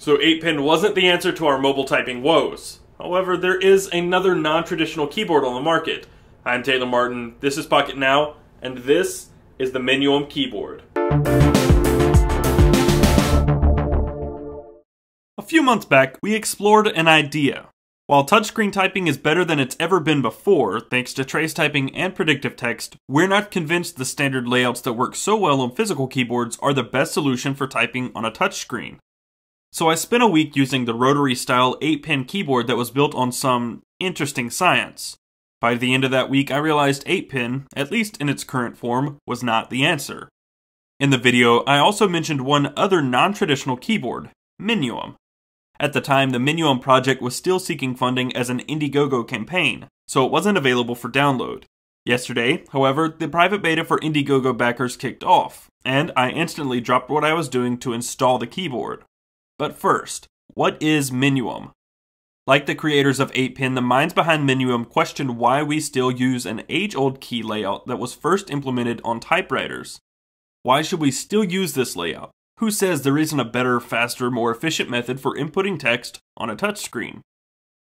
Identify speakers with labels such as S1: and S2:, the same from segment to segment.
S1: So 8-pin wasn't the answer to our mobile typing woes. However, there is another non-traditional keyboard on the market. I'm Taylor Martin, this is Pocketnow, and this is the Minuum keyboard. A few months back, we explored an idea. While touchscreen typing is better than it's ever been before, thanks to trace typing and predictive text, we're not convinced the standard layouts that work so well on physical keyboards are the best solution for typing on a touchscreen. So I spent a week using the rotary-style 8-pin keyboard that was built on some interesting science. By the end of that week, I realized 8-pin, at least in its current form, was not the answer. In the video, I also mentioned one other non-traditional keyboard, Minuum. At the time, the Minuum project was still seeking funding as an Indiegogo campaign, so it wasn't available for download. Yesterday, however, the private beta for Indiegogo backers kicked off, and I instantly dropped what I was doing to install the keyboard. But first, what is Minuum? Like the creators of 8-pin, the minds behind Minuum questioned why we still use an age-old key layout that was first implemented on typewriters. Why should we still use this layout? Who says there isn't a better, faster, more efficient method for inputting text on a touchscreen?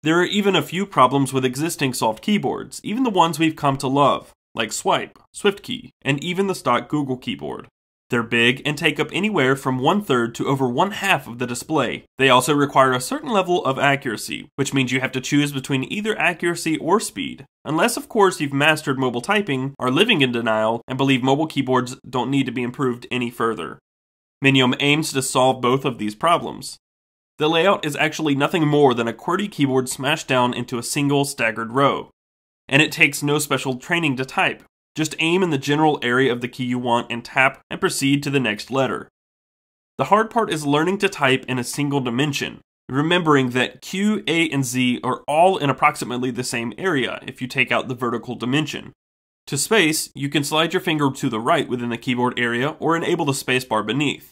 S1: There are even a few problems with existing soft keyboards, even the ones we've come to love, like Swipe, SwiftKey, and even the stock Google keyboard. They're big and take up anywhere from 1/3 to over 1/2 of the display. They also require a certain level of accuracy, which means you have to choose between either accuracy or speed. Unless, of course, you've mastered mobile typing, are living in denial, and believe mobile keyboards don't need to be improved any further. Minuum aims to solve both of these problems. The layout is actually nothing more than a QWERTY keyboard smashed down into a single staggered row. And it takes no special training to type. Just aim in the general area of the key you want and tap and proceed to the next letter. The hard part is learning to type in a single dimension, remembering that Q, A, and Z are all in approximately the same area if you take out the vertical dimension. To space, you can slide your finger to the right within the keyboard area or enable the spacebar beneath.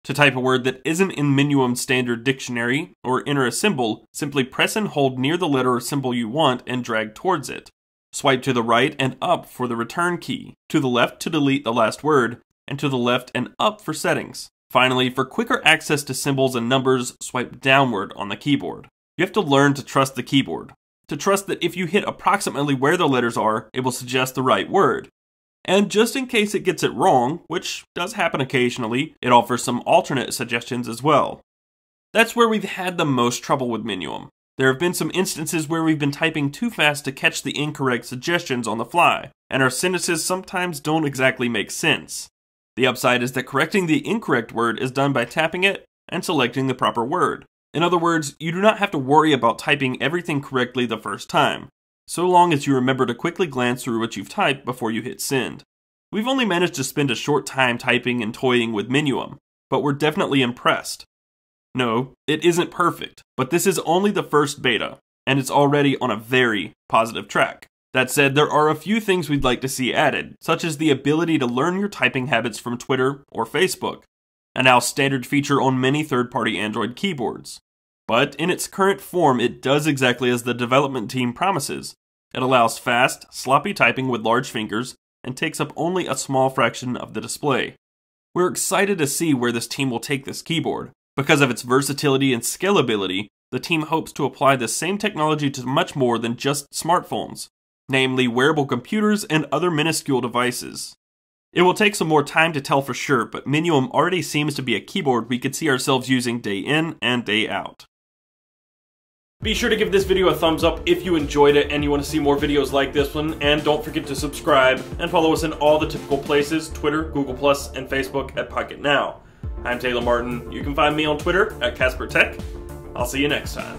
S1: To type a word that isn't in Minuum's standard dictionary or enter a symbol, simply press and hold near the letter or symbol you want and drag towards it. Swipe to the right and up for the return key, to the left to delete the last word, and to the left and up for settings. Finally, for quicker access to symbols and numbers, swipe downward on the keyboard. You have to learn to trust the keyboard. To trust that if you hit approximately where the letters are, it will suggest the right word. And just in case it gets it wrong, which does happen occasionally, it offers some alternate suggestions as well. That's where we've had the most trouble with Minuum. There have been some instances where we've been typing too fast to catch the incorrect suggestions on the fly, and our sentences sometimes don't exactly make sense. The upside is that correcting the incorrect word is done by tapping it and selecting the proper word. In other words, you do not have to worry about typing everything correctly the first time, so long as you remember to quickly glance through what you've typed before you hit send. We've only managed to spend a short time typing and toying with Minuum, but we're definitely impressed. No, it isn't perfect, but this is only the first beta, and it's already on a very positive track. That said, there are a few things we'd like to see added, such as the ability to learn your typing habits from Twitter or Facebook, a now standard feature on many third-party Android keyboards. But in its current form, it does exactly as the development team promises. It allows fast, sloppy typing with large fingers, and takes up only a small fraction of the display. We're excited to see where this team will take this keyboard. Because of its versatility and scalability, the team hopes to apply the same technology to much more than just smartphones, namely wearable computers and other minuscule devices. It will take some more time to tell for sure, but Minuum already seems to be a keyboard we could see ourselves using day in and day out. Be sure to give this video a thumbs up if you enjoyed it and you want to see more videos like this one, and don't forget to subscribe and follow us in all the typical places, Twitter, Google+, and Facebook at Pocketnow. I'm Taylor Martin. You can find me on Twitter at CasperTech. I'll see you next time.